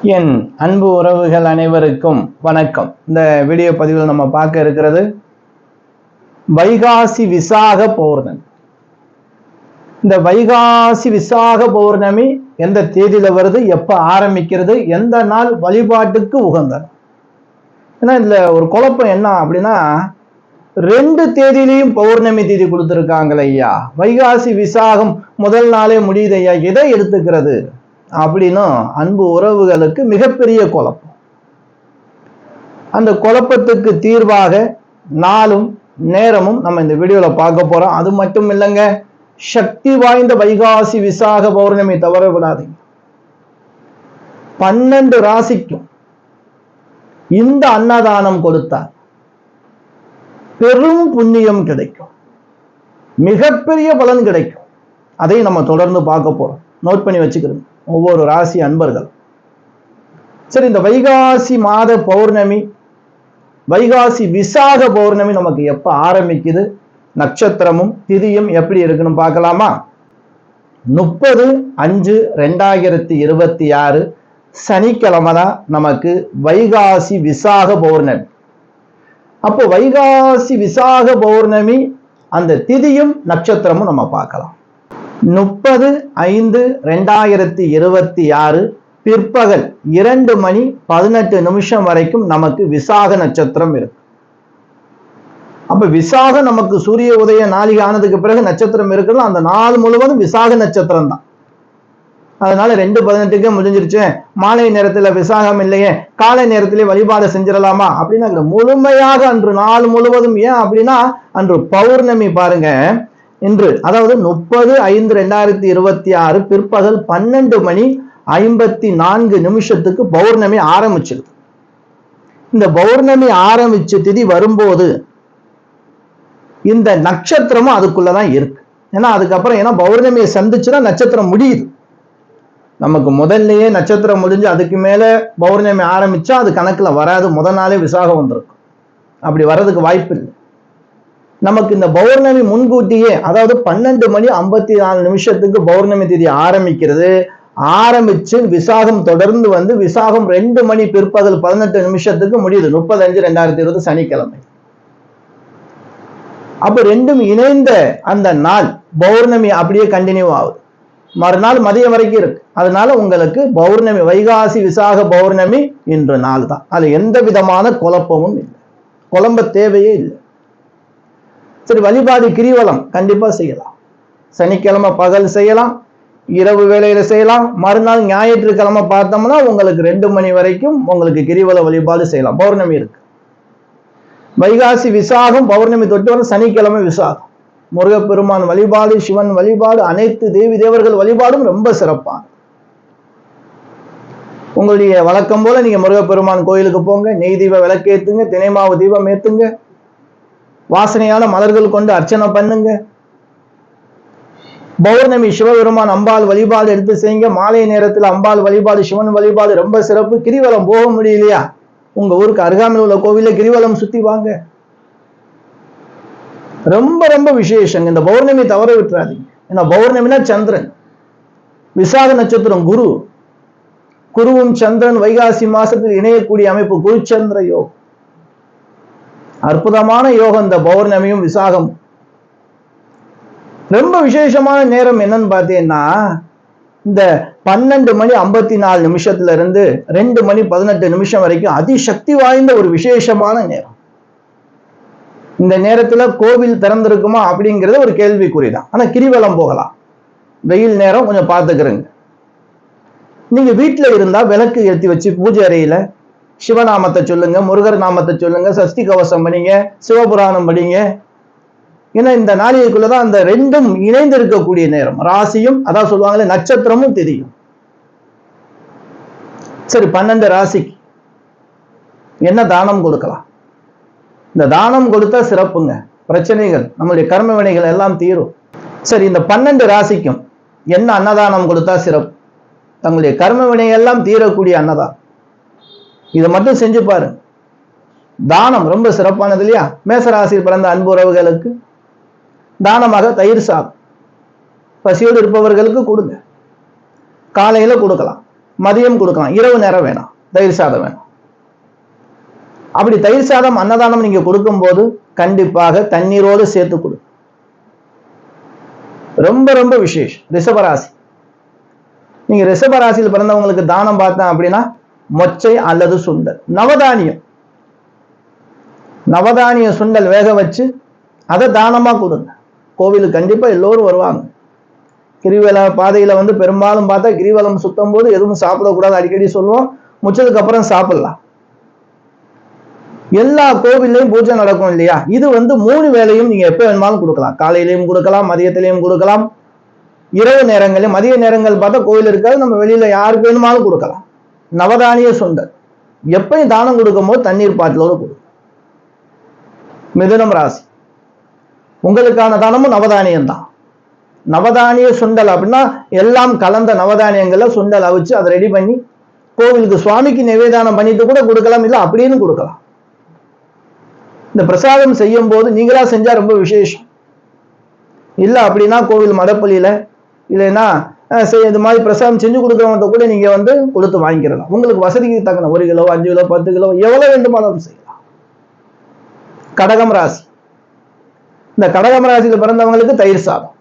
என் அன்பு உறவுகள் அனைவருக்கும் வணக்கம். இந்த வீடியோ பதிவில் நம்ம பார்க்க இருக்கிறது வைகாசி விசாக பௌர்ணமி. இந்த வைகாசி விசாக பௌர்ணமி எந்த தேதியில வருது, எப்ப ஆரம்பிக்கிறது, எந்த நாள் வழிபாட்டுக்கு உகந்தது? ஏன்னா இதுல ஒரு குழப்பம் என்ன அப்படின்னா, 2 தேதியிலையும் பௌர்ணமி தேதி கொடுத்துருக்காங்களே ஐயா, வைகாசி விசாகம் முதல் நாளே முடியுது ஐயா, எதை எடுத்துக்கிறது அப்படின்னு அன்பு உறவுகளுக்கு மிகப்பெரிய குழப்பம். அந்த குழப்பத்துக்கு தீர்வாக நாளும் நேரமும் நம்ம இந்த வீடியோல பார்க்க போறோம். அது மட்டும் இல்லைங்க, சக்தி வாய்ந்த வைகாசி விசாக பௌர்ணமி தவற விடாதீங்க. 12 ராசிக்கும் இந்த அன்னதானம் கொடுத்தால் பெரும் புண்ணியம் கிடைக்கும், மிகப்பெரிய பலன் கிடைக்கும். அதை நம்ம தொடர்ந்து பார்க்க போறோம். நோட் பண்ணி வச்சுக்கிறோம் ஒவ்வொரு ராசி அன்பர்கள். சரி, இந்த வைகாசி மாத பௌர்ணமி, வைகாசி விசாக பௌர்ணமி நமக்கு எப்ப ஆரம்பிக்குது, நட்சத்திரமும் திதியும் எப்படி இருக்குன்னு பார்க்கலாமா? 30/5/2026 சனிக்கிழமை தான் நமக்கு வைகாசி விசாக பௌர்ணமி. அப்போ வைகாசி விசாக பௌர்ணமி அந்த திதியும் நட்சத்திரமும் நம்ம பார்க்கலாம். 30/5/2026 பிற்பகல் 2:18 வரைக்கும் நமக்கு விசாக நட்சத்திரம் இருக்கு. அப்ப விசாக நமக்கு சூரிய உதய நாளிகை ஆனதுக்கு பிறகு நட்சத்திரம் இருக்கிறது, அந்த நாள் முழுவதும் விசாக நட்சத்திரம் தான். அதனால 2:18 முடிஞ்சிருச்சு, மாலை நேரத்துல விசாகம் இல்லையே, காலை நேரத்திலே வழிபாடு செஞ்சிடலாமா அப்படின்னா முழுமையாக அன்று நாள் முழுவதும். ஏன் அப்படின்னா அன்று பௌர்ணமி பாருங்க. இன்று அதாவது 30/5/2026 பிற்பகல் 12:54 பௌர்ணமி ஆரம்பிச்சிருது. இந்த பௌர்ணமி ஆரம்பிச்சு திதி வரும்போது இந்த நட்சத்திரமும் அதுக்குள்ளதான் இருக்கு. ஏன்னா அதுக்கப்புறம் ஏன்னா பௌர்ணமியை சந்திச்சுதான் நட்சத்திரம் முடியுது. நமக்கு முதல்லயே நட்சத்திரம் முடிஞ்சு அதுக்கு மேல பௌர்ணமி ஆரம்பிச்சா அது கணக்குல வராது, முதல் நாளே விசாகம் வந்திருக்கும். அப்படி வர்றதுக்கு வாய்ப்பு இல்லை. நமக்கு இந்த பௌர்ணமி முன்கூட்டியே, அதாவது 12:54 பௌர்ணமி தேதி ஆரம்பிக்கிறது. ஆரம்பிச்சு விசாகம் தொடர்ந்து வந்து விசாகம் 2 மணி பிற்பகல் 18 முடியுது. 30/5/2020 சனிக்கிழமை. அப்ப ரெண்டும் இணைந்த அந்த நாள் பௌர்ணமி அப்படியே கண்டினியூ ஆகுது, மறுநாள் மதியம் வரைக்கும் இருக்கு. அதனால உங்களுக்கு பௌர்ணமி வைகாசி விசாக பௌர்ணமி இன்று நாள் தான். அது எந்த விதமான குழப்பமும் இல்லை, குழம்ப தேவையே இல்லை. சரி, வழிபாடு கிரிவலம் கண்டிப்பா செய்யலாம். சனிக்கிழமை பகல் செய்யலாம், இரவு வேளையில செய்யலாம். மறுநாள் ஞாயிற்றுக்கிழமை பார்த்தோம்னா உங்களுக்கு 2 மணி வரைக்கும் உங்களுக்கு கிரிவல வழிபாடு செய்யலாம். பௌர்ணமி இருக்கு. வைகாசி விசாகம் பௌர்ணமி தொட்டு வர சனிக்கிழமை விசாகம். முருகப்பெருமான் வழிபாடு, சிவன் வழிபாடு, அனைத்து தேவி தேவர்கள் வழிபாடும் ரொம்ப சிறப்பான. உங்களுடைய வழக்கம் போல நீங்க முருகப்பெருமான் கோயிலுக்கு போங்க, நெய் தீப விளக்கேத்துங்க, தினைமாவு தீபம் ஏத்துங்க, வாசனையான மலர்கள் கொண்டு அர்ச்சனை பண்ணுங்க. பௌர்ணமி சிவபெருமான் அம்பாள் வழிபாடு எடுத்து செய்யுங்க. மாலை நேரத்தில் அம்பாள் வழிபாடு, சிவன் வழிபாடு ரொம்ப சிறப்பு. கிரிவலம் போக முடியலையா, உங்க ஊருக்கு அருகாமையில் உள்ள கோவில கிரிவலம் சுத்தி வாங்க, ரொம்ப ரொம்ப விசேஷங்க. இந்த பௌர்ணமி தவற விட்டுறாதீங்க. ஏன்னா பௌர்ணமினா சந்திரன், விசாக நட்சத்திரம் குரு, குருவும் சந்திரன் வைகாசி மாசத்தில் இணையக்கூடிய அமைப்பு குருச்சந்திர யோகம். அற்புதமான யோகம் இந்த பௌர்ணமியும் விசாகம். ரொம்ப விசேஷமான நேரம் என்னன்னு பார்த்தீங்கன்னா, இந்த 12:54 இருந்து 2:18 வரைக்கும் அதிசக்தி வாய்ந்த ஒரு விசேஷமான நேரம். இந்த நேரத்துல கோவில் திறந்திருக்குமா அப்படிங்கிறது ஒரு கேள்விக்குறிதான். ஆனா கிரிவலம் போகலாம். வெயில் நேரம் கொஞ்சம் பார்த்துக்கிறங்க. நீங்க வீட்டுல இருந்தா விளக்கு ஏற்றி வச்சு பூஜை அறையில சிவநாமத்தை சொல்லுங்க, முருகர் நாமத்தை சொல்லுங்க, சஷ்டி கவசம் படிங்க, சிவபுராணம் படிங்க. ஏன்னா இந்த நாளிகைக்குள்ளதான் அந்த ரெண்டும் இணைந்து இருக்கக்கூடிய நேரம். ராசியும் அதான் சொல்லுவாங்களே நட்சத்திரமும் தெரியும். சரி, 12 ராசிக்கு என்ன தானம் கொடுக்கலாம்? இந்த தானம் கொடுத்தா சிறப்புங்க. பிரச்சனைகள், நம்மளுடைய கர்ம வினைகள் எல்லாம் தீரும். சரி, இந்த 12 ராசிக்கும் என்ன அன்னதானம் கொடுத்தா சிறப்பு? தங்களுடைய கர்ம வினையெல்லாம் தீரக்கூடிய அன்னதானம். இதை மட்டும் செஞ்சு பாருங்க. தானம் ரொம்ப சிறப்பானது இல்லையா? மேசராசியில் பிறந்த அன்பு உறவுகளுக்கு தானமாக தயிர் சாதம் பசியோடு இருப்பவர்களுக்கு கொடுங்க. காலையில கொடுக்கலாம், மதியம் கொடுக்கலாம், இரவு நேரம் வேணாம், தயிர் சாதம் வேணும். அப்படி தயிர் சாதம் அன்னதானம் நீங்க கொடுக்கும் போது கண்டிப்பாக தண்ணீரோடு சேர்த்து கொடு. ரொம்ப ரொம்ப விசேஷம். ரிஷபராசி, நீங்க ரிஷபராசியில் பிறந்தவங்களுக்கு தானம் பார்த்தேன் அப்படின்னா மொச்சை அல்லது சுண்டல், நவதானிய சுண்டல் வேக வச்சு அதை தானமா கொடுங்க. கோவிலுக்கு கண்டிப்பா எல்லோரும் வருவாங்க. கிரிவல பாதையில பெரும்பாலும் பார்த்தா கிரிவலம் சுத்தம் போது எதுவும் சாப்பிடக்கூடாது அடிக்கடி சொல்லுவோம். முச்சதுக்கு அப்புறம் சாப்பிடலாம். எல்லா கோவிலையும் பூஜை நடக்கும் இல்லையா? இது 3 வேளையும் நீங்க எப்ப வேணுமாலும் கொடுக்கலாம். காலையிலையும் கொடுக்கலாம், மதியத்திலையும் கொடுக்கலாம், இரவு நேரங்களையும். மதிய நேரங்கள் பார்த்தா கோவில் இருக்காது, நம்ம வெளியில யாருக்கு வேணுமாலும் கொடுக்கலாம். நவதானிய சுண்டல் எப்பயும் தானம் கொடுக்கும் போது தண்ணீர் பாட்டிலோடு கொடு. மிதுனம் ராசி, உங்களுக்கான தானமும் நவதானியம் தான். நவதானிய சுண்டல் அப்படின்னா எல்லாம் கலந்த நவதானியங்களை சுண்டல் அவிச்சு அதை ரெடி பண்ணி கோவிலுக்கு சுவாமிக்கு நிவேதானம் பண்ணிட்டு கூட கொடுக்கலாம், இல்லை அப்படின்னு கொடுக்கலாம். இந்த பிரசாதம் செய்யும் போது நீங்களா செஞ்சா ரொம்ப விசேஷம். இல்லை அப்படின்னா கோவில் மடப்பள்ளியில இல்லைன்னா இது மாதிரி பிரசாதம் செஞ்சு கொடுக்குறவங்க கூட நீங்க கொடுத்து வாங்கிக்கிறலாம். உங்களுக்கு வசதிக்கு தக்கன 1 கிலோ 5 கிலோ 10 கிலோ எவ்வளவு வேண்டுமானாலும் செய்யலாம். கடகம் ராசி, இந்த கடகம் ராசியில பிறந்தவங்களுக்கு தயிர் சாதம்.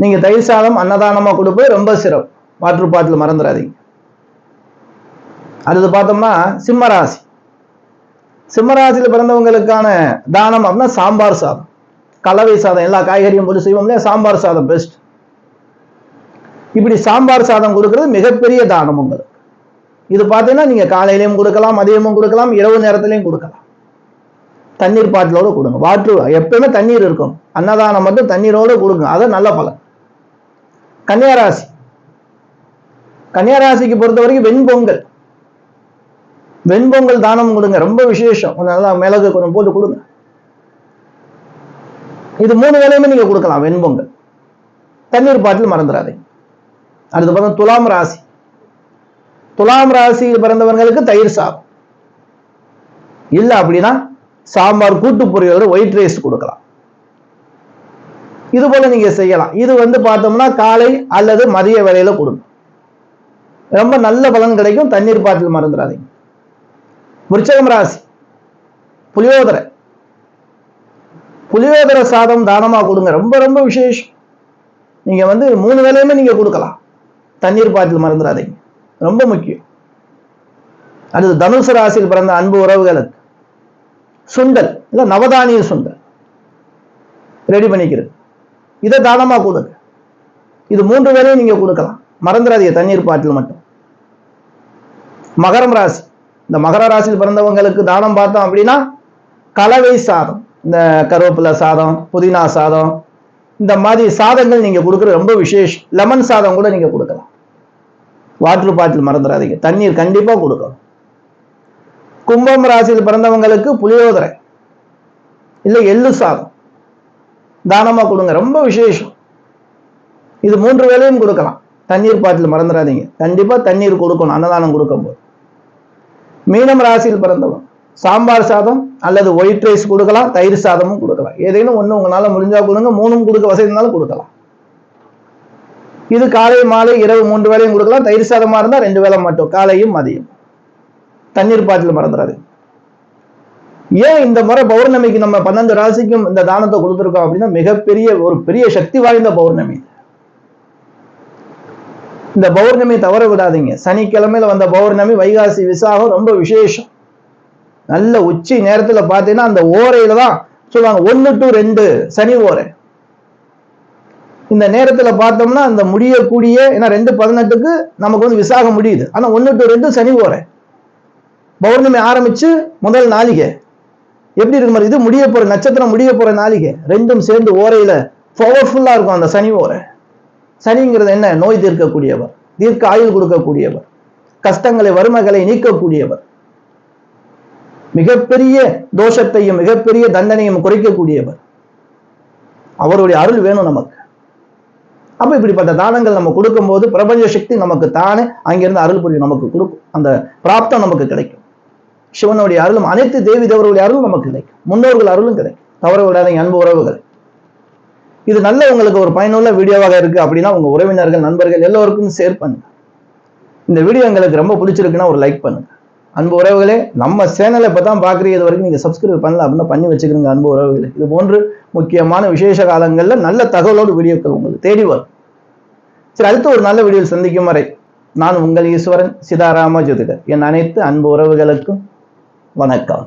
நீங்க தயிர் சாதம் அன்னதானமா கொடுப்பது ரொம்ப சிறப்பு. வாட்டர் பாட்டில் மறந்துடாதீங்க. அடுத்து பார்த்தோம்னா சிம்மராசி, சிம்மராசியில பிறந்தவங்களுக்கான தானம் அப்படின்னா சாம்பார் சாதம், கலவை சாதம், எல்லா காய்கறியும் போட்டு செய்வோம் இல்லையா? சாம்பார் சாதம் பெஸ்ட். இப்படி சாம்பார் சாதம் கொடுக்கறது மிகப்பெரிய தானம் உங்களுக்கு. இது பார்த்தீங்கன்னா நீங்க காலையிலையும் கொடுக்கலாம், மதியமும் கொடுக்கலாம், இரவு நேரத்திலையும் கொடுக்கலாம். தண்ணீர் பாட்டிலோடு கொடுங்க. எப்பயுமே தண்ணீர் இருக்கும். அன்னதானம் மட்டும் தண்ணீரோடு கொடுங்க, அது நல்ல பலன். கன்னியாராசி, கன்னியாராசிக்கு பொறுத்த வரைக்கும் வெண்பொங்கல் தானம் கொடுங்க, ரொம்ப விசேஷம். நல்லா மிளகு கொஞ்சம் போட்டு கொடுங்க. இது 3 வேளையுமே நீங்க கொடுக்கலாம். வெண்பொங்கல், தண்ணீர் பாட்டில் மறந்துடாதீங்க. அடுத்து பார்த்தா துலாம் ராசி, துலாம் ராசியில் பிறந்தவர்களுக்கு தயிர் சாதம் இல்லை அப்படின்னா சாம்பார் கூட்டு பொரியலோட ஒயிட் ரைஸ் கொடுக்கலாம். இது போல நீங்க செய்யலாம். இது பார்த்தோம்னா காலை அல்லது மதிய வேளையில கொடுங்க, ரொம்ப நல்ல பலன் கிடைக்கும். தண்ணீர் பாட்டில் மறந்துடாதீங்க. விருச்சகம் ராசி, புளியோதரை சாதம் தானமா கொடுங்க, ரொம்ப ரொம்ப விசேஷம். நீங்க 3 வேளையுமே நீங்க கொடுக்கலாம். தண்ணீர் பாட்டில் மறந்துடாதீங்க, ரொம்ப முக்கியம். அடுத்து தனுசு ராசியில் பிறந்த அன்பு உறவுகளுக்கு சுண்டல் இல்ல நவதானிய சுண்டல் ரெடி பண்ணிக்கிறது, இதை தானமா கொடுங்க. இது 3 வேளையும் நீங்க கொடுக்கலாம், மறந்துடாதீங்க. தண்ணீர் பாட்டில் மட்டும். மகரம் ராசி, இந்த மகர ராசியில் பிறந்தவங்களுக்கு தானம் பார்த்தோம் அப்படின்னா கலவை சாதம், இந்த கருவேப்பிலை சாதம், புதினா சாதம், இந்த மாதிரி சாதங்கள் நீங்க கொடுக்குறது ரொம்ப விசேஷம். லெமன் சாதம் கூட நீங்க கொடுக்கலாம். வாட்டர் பாட்டில் மறந்துடாதீங்க, தண்ணீர் கண்டிப்பா கொடுக்கணும். கும்பம் ராசியில் பிறந்தவங்களுக்கு புளியோதரை இல்லை எள்ளு சாதம் தானமா கொடுங்க, ரொம்ப விசேஷம். இது 3 வேளையும் கொடுக்கலாம். தண்ணீர் பாட்டில் மறந்துடாதீங்க, கண்டிப்பா தண்ணீர் கொடுக்கணும் அன்னதானம் கொடுக்கும் போது. மீனம் ராசியில் பிறந்தவங்க சாம்பார் சாதம் அல்லது ஒயிட் ரைஸ் கொடுக்கலாம், தயிர் சாதமும் கொடுக்கலாம். ஏதேனும் ஒண்ணு உங்களால முடிஞ்சா கொடுங்க, 3ம் கொடுக்க வசதி இருந்தாலும் கொடுக்கலாம். இது காலை மாலை இரவு 3 வேளையும் கொடுக்கலாம். தயிர் சாதமா இருந்தா 2 வேளை மட்டும், காலையும் மதியம். தண்ணீர் பாட்டில் மறந்துடாது. ஏன் இந்த முறை பௌர்ணமிக்கு நம்ம 12 ராசிக்கும் இந்த தானத்தை கொடுத்துருக்கோம் அப்படின்னா மிகப்பெரிய ஒரு பெரிய சக்தி வாய்ந்த பௌர்ணமி. இந்த பௌர்ணமி தவற விடாதீங்க. சனிக்கிழமையில வந்த பௌர்ணமி வைகாசி விசாகம் ரொம்ப விசேஷம். நல்ல உச்சி நேரத்துல பாத்தீங்கன்னா அந்த ஓரையில தான் சொல்லுவாங்க 1 to 2 சனி ஓரை. இந்த நேரத்துல பார்த்தோம்னா அந்த முடியக்கூடிய, ஏன்னா 2:18க்கு நமக்கு விசாகம் முடியுது, ஆனா 1 to 2 சனி ஓரை. பௌர்ணமி ஆரம்பிச்சு முதல் நாளிகை எப்படி இருக்கு மாதிரி, இது முடிய போற நட்சத்திரம் முடிய போற நாளிகை, 2ம் சேர்ந்து ஓரையில பவர்ஃபுல்லா இருக்கும் அந்த சனி ஓரை. சனிங்கிறது என்ன? நோய் தீர்க்கக்கூடியவர், தீர்க்க ஆயுள் கொடுக்கக்கூடியவர், கஷ்டங்களை வறுமைகளை நீக்கக்கூடியவர், மிகப்பெரிய தோஷத்தையும் மிகப்பெரிய தண்டனையும் குறைக்கக்கூடியவர். அவருடைய அருள் வேணும் நமக்கு. அப்ப இப்படிப்பட்ட தானங்கள் நம்ம கொடுக்கும் போது பிரபஞ்ச சக்தி நமக்கு தானே அங்கிருந்து அருள் புரியும், நமக்கு கொடுக்கும். அந்த பிராப்தம் நமக்கு கிடைக்கும். சிவனுடைய அருளும் அனைத்து தேவி தேவருடைய அருளும் நமக்கு கிடைக்கும், முன்னோர்கள் அருளும் கிடைக்கும். தவற விடாதீங்க அன்பு உறவுகள். இது நல்ல உங்களுக்கு ஒரு பயனுள்ள வீடியோவாக இருக்கு அப்படின்னா உங்க உறவினர்கள் நண்பர்கள் எல்லோருக்கும் ஷேர் பண்ணுங்க. இந்த வீடியோ உங்களுக்கு ரொம்ப பிடிச்சிருக்குன்னா ஒரு லைக் பண்ணுங்க. அன்பு உறவுகளே, நம்ம சேனலை இப்போ தான் பார்க்குறீங்க, இது வரைக்கும் நீங்கள் சப்ஸ்கிரைப் பண்ணல அப்படின்னா பண்ணி வச்சுக்கிறீங்க. அன்பு உறவுகளே, இது போன்று முக்கியமான விசேஷ காலங்களில் நல்ல தகவலோடு வீடியோக்கள் உங்களுக்கு தேடி வரும். சரி, அடுத்து ஒரு நல்ல வீடியோவில் சந்திக்கும் வரை நான் உங்கள் ஈஸ்வரன் சிதாராம ஜோதிடர். என் அனைத்து அன்பு உறவுகளுக்கும் வணக்கம்.